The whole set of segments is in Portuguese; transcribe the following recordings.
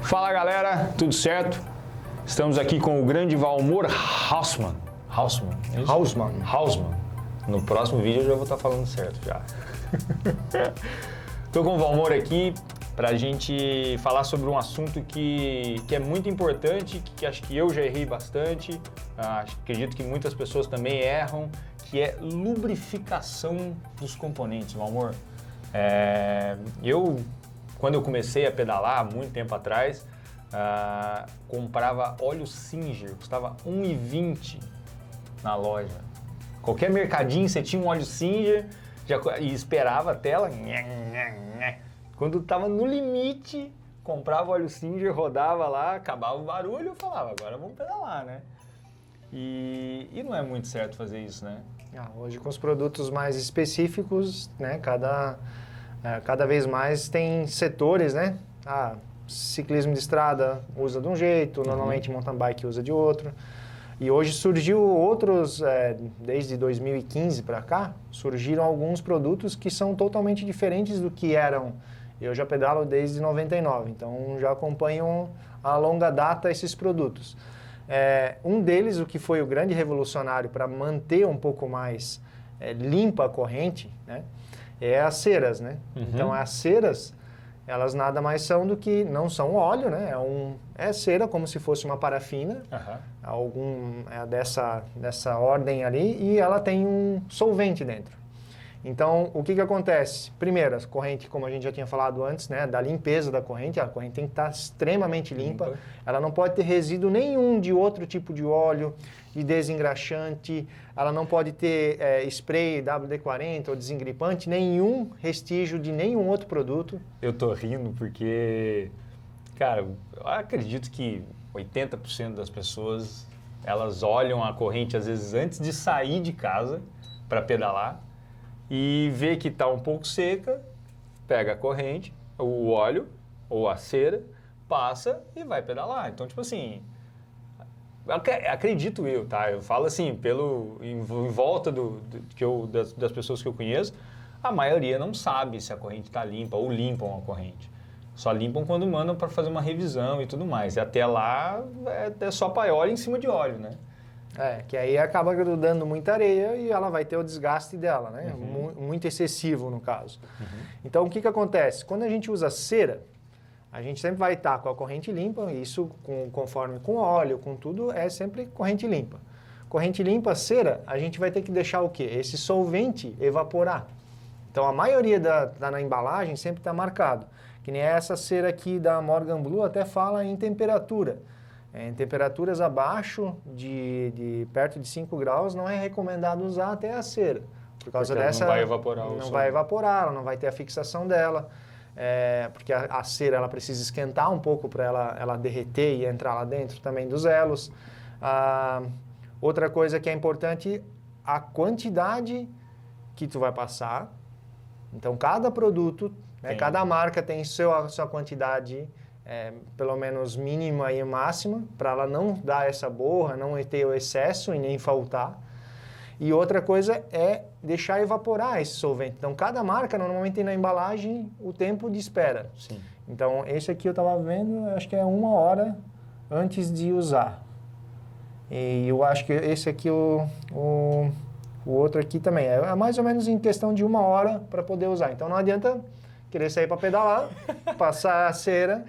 Fala galera, tudo certo? Estamos aqui com o grande Valmor Hausmann. Hausmann. No próximo vídeo eu já vou estar falando certo já. Estou com o Valmor aqui para a gente falar sobre um assunto que é muito importante, que acho que eu já errei bastante, acredito que muitas pessoas também erram, que é lubrificação dos componentes, Valmor. Quando eu comecei a pedalar, muito tempo atrás, comprava óleo Singer, custava R$1,20 na loja. Qualquer mercadinho você tinha um óleo Singer e esperava a tela. Quando estava no limite, comprava óleo Singer, rodava lá, acabava o barulho, eu falava, agora vamos pedalar, né? E não é muito certo fazer isso, né? Hoje com os produtos mais específicos, né? Cada vez mais tem setores, né? Ciclismo de estrada usa de um jeito, normalmente mountain bike usa de outro. E hoje surgiu outros, desde 2015 para cá, surgiram alguns produtos que são totalmente diferentes do que eram. Eu já pedalo desde 99, então já acompanho a longa data esses produtos. Um deles, o que foi o grande revolucionário para manter um pouco mais limpa a corrente, né, é as ceras, né? Então as ceras, elas nada mais são do que, não são óleo, né? É cera como se fosse uma parafina, dessa ordem ali, e ela tem um solvente dentro. Então, o que acontece? Primeiro, a corrente, como a gente já tinha falado antes, né, da limpeza da corrente, a corrente tem que estar extremamente limpa, ela não pode ter resíduo nenhum de outro tipo de óleo, de desengraxante, ela não pode ter spray WD-40 ou desengripante, nenhum restígio de nenhum outro produto. Eu tô rindo porque, cara, eu acredito que 80% das pessoas, elas olham a corrente às vezes antes de sair de casa para pedalar, e vê que está um pouco seca, pega a corrente, o óleo ou a cera, passa e vai pedalar. Então, tipo assim, acredito eu, tá? Eu falo assim, em volta das pessoas que eu conheço, a maioria não sabe se a corrente está limpa ou limpam a corrente. Só limpam quando mandam para fazer uma revisão e tudo mais. E até lá é só paiol em cima de óleo, né? Que aí acaba grudando muita areia e ela vai ter o desgaste dela, né? Muito excessivo no caso. Então o que acontece? Quando a gente usa cera, a gente sempre vai estar com a corrente limpa, isso conforme com óleo, com tudo, é sempre corrente limpa. Corrente limpa, cera, a gente vai ter que deixar o quê? Esse solvente evaporar. Então a maioria na embalagem sempre está marcado. Que nem essa cera aqui da Morgan Blue até fala em temperatura. Em temperaturas abaixo de perto de 5 graus não é recomendado usar até a cera. Por causa dessa, não vai evaporar não vai evaporar, ela não vai ter a fixação dela. Porque a cera ela precisa esquentar um pouco para ela derreter e entrar lá dentro também dos elos. Outra coisa que é importante, a quantidade que tu vai passar. Então cada produto, né, cada marca tem a sua quantidade pelo menos mínima e máxima, para ela não dar essa borra, não ter o excesso e nem faltar. E outra coisa é deixar evaporar esse solvente. Então, cada marca normalmente tem na embalagem o tempo de espera. Sim. Então, esse aqui eu estava vendo, acho que é 1 hora antes de usar. E eu acho que esse aqui, o outro aqui também, é mais ou menos em questão de 1 hora para poder usar. Então, não adianta querer sair para pedalar, passar a cera,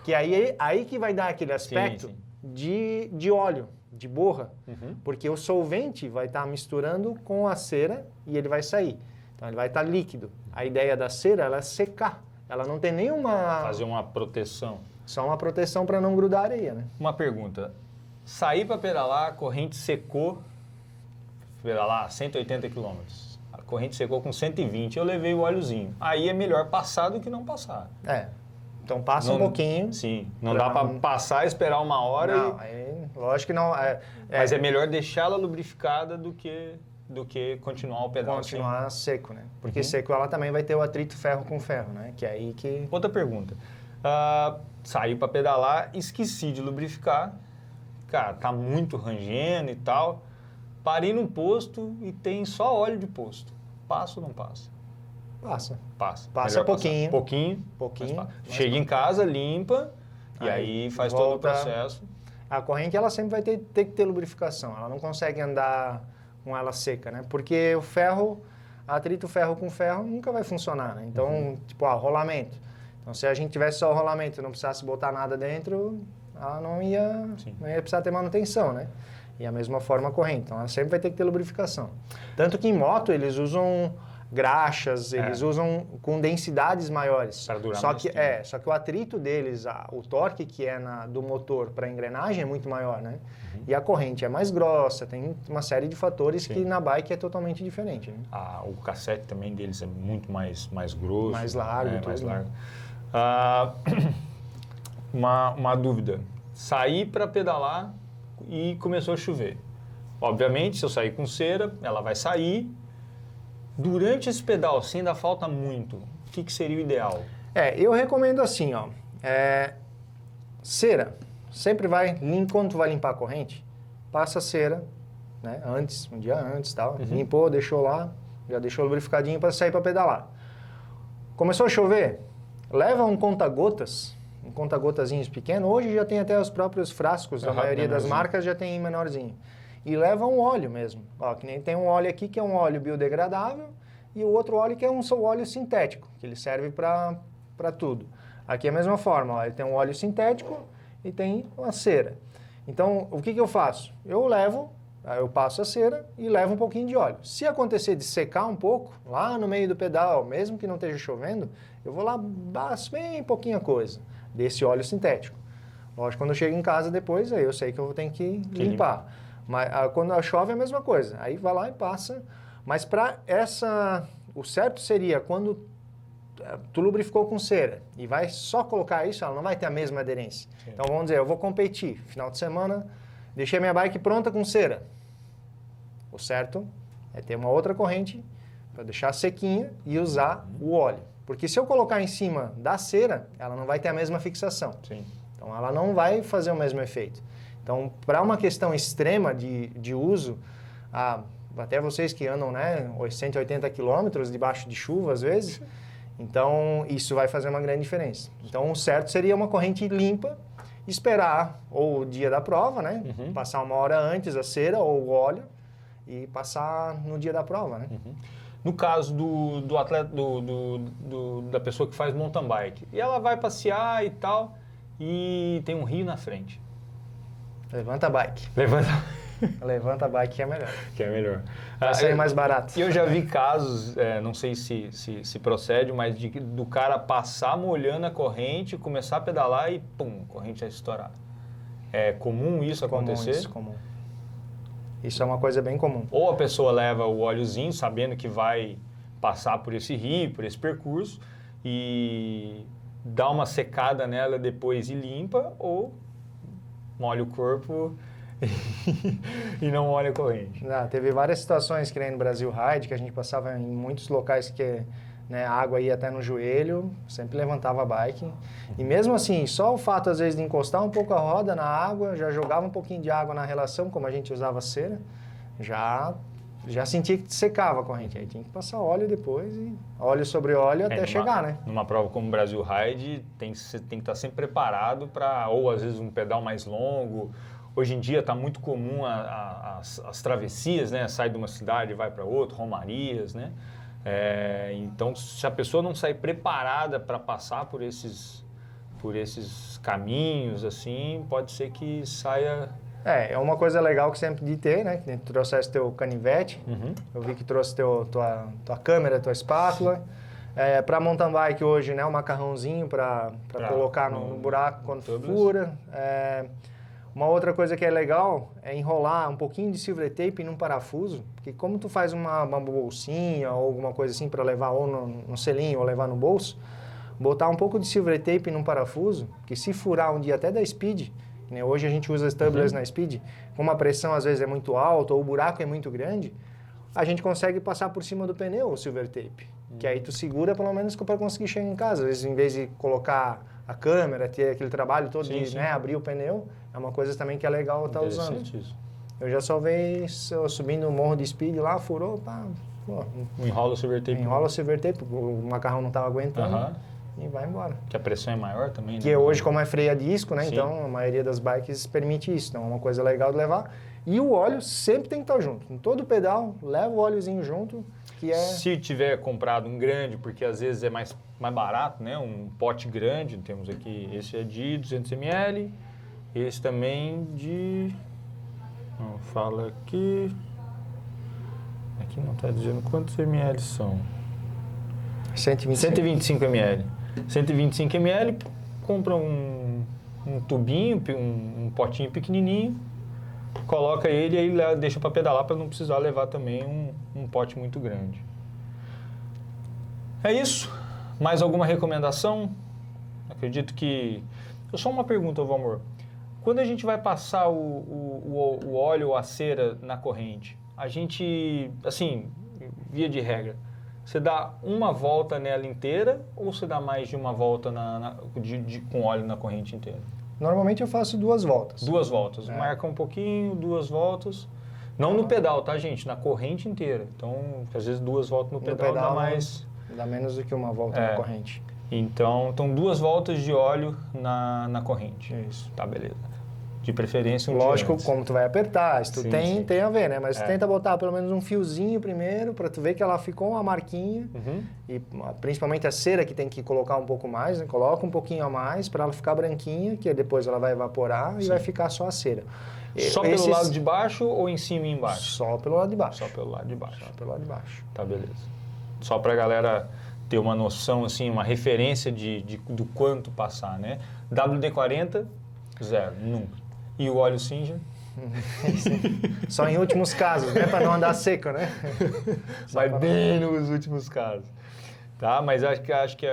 que aí que vai dar aquele aspecto de óleo, de borra, porque o solvente vai estar misturando com a cera e ele vai sair. Então ele vai estar líquido. A ideia da cera ela é secar, ela não tem nenhuma... Fazer uma proteção. Só uma proteção para não grudar areia, né? Uma pergunta, sair para pedalar, a corrente secou, pedalar 180 km, a corrente secou com 120, eu levei o óleozinho. Aí é melhor passar do que não passar. Então passa um pouquinho. Sim, não dá para passar, esperar 1 hora. Não, lógico que não. Mas é melhor deixá-la lubrificada do que continuar o pedal. Continuar seco, né? Porque seco ela também vai ter o atrito ferro com ferro, né? Que é aí que... Outra pergunta. Saí para pedalar, esqueci de lubrificar. Cara, tá muito rangendo e tal. Parei num posto e tem só óleo de posto. Passa ou não passa? Passa. Passa. Passa pouquinho. Pouquinho. Chega em casa, limpa E aí faz todo o processo. A corrente ela sempre vai ter que ter lubrificação, ela não consegue andar com ela seca, né? Porque o ferro, atrito ferro com ferro nunca vai funcionar, né? Então, tipo, rolamento. Então, se a gente tivesse só o rolamento e não precisasse botar nada dentro, ela não ia precisar ter manutenção, né? E a mesma forma a corrente. Então, ela sempre vai ter que ter lubrificação. Tanto que em moto eles usam graxas, eles usam com densidades maiores. Para durar só mais que tempo. Só que o atrito deles, o torque que é do motor para a engrenagem é muito maior, né? E a corrente é mais grossa, tem uma série de fatores que na bike é totalmente diferente. Né? O cassete também deles é muito mais grosso. Mais largo. Mais largo. Uma dúvida. Saí para pedalar e começou a chover. Obviamente, se eu sair com cera, ela vai sair. Durante esse pedal, se ainda falta muito, o que seria o ideal? Eu recomendo assim, ó. Cera. Sempre vai, quando tu vai limpar a corrente, passa a cera, né? Um dia antes, tal. Limpou, deixou lá, já deixou lubrificadinho para sair para pedalar. Começou a chover, leva um conta-gotazinhos pequeno. Hoje já tem até os próprios frascos, a maioria das marcas já tem menorzinho. E leva um óleo mesmo. Ó, que nem tem um óleo aqui que é um óleo biodegradável e o outro óleo que é um óleo sintético, que ele serve para tudo. Aqui é a mesma forma, ó, ele tem um óleo sintético e tem uma cera. Então, o que eu faço? Eu passo a cera e levo um pouquinho de óleo. Se acontecer de secar um pouco, lá no meio do pedal, mesmo que não esteja chovendo, eu vou lá, passo bem pouquinha coisa desse óleo sintético. Lógico, quando eu chego em casa depois, aí eu sei que eu tenho que limpar. Mas quando chove é a mesma coisa. Aí vai lá e passa. Mas o certo seria quando tu lubrificou com cera e vai só colocar isso, ela não vai ter a mesma aderência. Sim. Então vamos dizer, eu vou competir. Final de semana, deixei minha bike pronta com cera. O certo é ter uma outra corrente para deixar sequinha e usar o óleo. Porque se eu colocar em cima da cera, ela não vai ter a mesma fixação. Sim. Então ela não vai fazer o mesmo efeito. Então, para uma questão extrema de uso, até vocês que andam, né, 180 quilômetros debaixo de chuva às vezes, então isso vai fazer uma grande diferença. Então o certo seria uma corrente limpa, esperar ou o dia da prova, né, passar uma hora antes a cera ou o óleo e passar no dia da prova, né. No caso do atleta, da pessoa que faz mountain bike, e ela vai passear e tal, e tem um rio na frente. Levanta a bike. Levanta a bike que é melhor. Que é melhor. Vai sair mais barato. Eu já vi casos, não sei se procede, mas do cara passar molhando a corrente, começar a pedalar e pum, a corrente vai estourar. É comum isso acontecer? Isso, comum. Isso é uma coisa bem comum. Ou a pessoa leva o óleozinho, sabendo que vai passar por esse rio, por esse percurso, e dá uma secada nela depois e limpa, ou molha o corpo e não molha a corrente. Teve várias situações que nem no Brasil Ride, que a gente passava em muitos locais que a água ia até no joelho, sempre levantava a bike. E mesmo assim, só o fato às vezes de encostar um pouco a roda na água, já jogava um pouquinho de água na relação, como a gente usava cera, já sentia que secava a corrente. Aí tinha que passar óleo depois, e óleo sobre óleo até chegar, né? Numa prova como o Brasil Ride, tem que estar sempre preparado para, ou às vezes um pedal mais longo. Hoje em dia está muito comum as travessias, né? Sai de uma cidade e vai para outra, romarias, né? Então, se a pessoa não sair preparada para passar por esses caminhos, assim, pode ser que saia... É uma coisa legal que sempre de ter, né? Que tu trouxesse teu canivete, eu vi que trouxe tua câmera, tua espátula. Para mountain bike hoje, né? Um macarrãozinho para colocar no buraco quando fura. Uma outra coisa que é legal é enrolar um pouquinho de silver tape num parafuso, porque como tu faz uma bolsinha ou alguma coisa assim para levar ou no selinho ou levar no bolso, botar um pouco de silver tape num parafuso, que se furar um dia até da Speed, né, hoje a gente usa as tubeless na Speed, como a pressão às vezes é muito alta ou o buraco é muito grande, a gente consegue passar por cima do pneu o silver tape, que aí tu segura pelo menos para conseguir chegar em casa. Às vezes, em vez de colocar a câmera, ter aquele trabalho todo de né, abrir o pneu, é uma coisa também que é legal estar usando. Isso. Eu já salvei subindo o morro de Speed lá, furou, pá. Enrola o silver tape. Enrola o silver tape, o macarrão não estava aguentando. e vai embora. Que a pressão é maior também, né? Que hoje, como é freio a disco, né? Sim. Então a maioria das bikes permite isso. Então é uma coisa legal de levar. E o óleo sempre tem que estar junto. Em todo pedal, leva o óleozinho junto, que é... Se tiver comprado um grande, porque às vezes é mais barato, né? Um pote grande, temos aqui, esse é de 200 ml, esse também de... Não, fala aqui... Aqui não está dizendo quantos ml são. 125 ml. 125 ml, compra um tubinho, um potinho pequenininho, coloca ele e aí deixa para pedalar para não precisar levar também um pote muito grande. É isso. Mais alguma recomendação? Acredito que... Só uma pergunta, Valmor. Quando a gente vai passar o óleo ou a cera na corrente, a gente, assim, via de regra, você dá uma volta nela inteira ou você dá mais de uma volta com óleo na corrente inteira? Normalmente eu faço 2 voltas. 2 voltas. Marca um pouquinho, 2 voltas. Não no pedal, tá, gente? Na corrente inteira. Então, às vezes 2 voltas no pedal dá mais... Dá menos do que uma volta na corrente. Então, 2 voltas de óleo na corrente. Isso. Tá, beleza. De preferência um Lógico, dia antes. como tu vai apertar, isso Sim, tem a ver, né? Mas tenta botar pelo menos um fiozinho primeiro, para tu ver que ela ficou uma marquinha. Uhum. E principalmente a cera que tem que colocar um pouco mais, né? Coloca um pouquinho a mais para ela ficar branquinha, que depois ela vai evaporar e vai ficar só a cera. Só pelo lado de baixo ou em cima e embaixo? Só pelo lado de baixo. Só pelo lado de baixo. Só pelo lado de baixo. Tá, beleza. Só pra galera ter uma noção, assim, uma referência do quanto passar, né? WD-40, 0, nunca. E o óleo Singer? Só em últimos casos, né? Para não andar seco, né? Vai bem nos últimos casos. Tá, mas acho que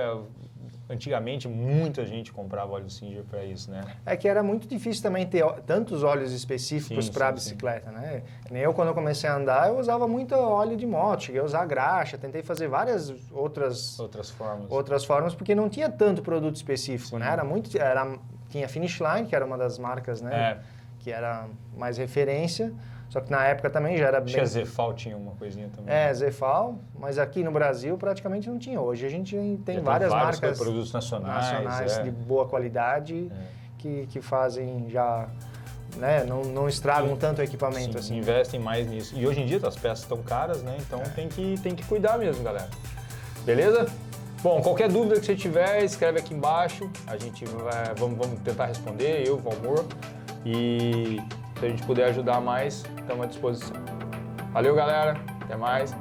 antigamente muita gente comprava óleo Singer para isso, né? É que era muito difícil também ter tantos óleos específicos para a bicicleta, né? Nem eu, quando eu comecei a andar, eu usava muito óleo de moto, cheguei a usar graxa, tentei fazer várias outras formas, porque não tinha tanto produto específico, né? Tinha Finish Line, que era uma das marcas, né? Que era mais referência. Só que na época também já era bem... Acho que a Zefal tinha uma coisinha também. Zefal, mas aqui no Brasil praticamente não tinha. Hoje a gente tem várias marcas... produtos nacionais de boa qualidade que fazem já... Né, não estragam tanto o equipamento. Assim. Investem mais nisso. E hoje em dia as peças estão caras, né? Então tem que cuidar mesmo, galera. Beleza? Bom, qualquer dúvida que você tiver, escreve aqui embaixo. A gente vamos tentar responder, eu, Valmor. E se a gente puder ajudar mais, estamos à disposição. Valeu, galera. Até mais.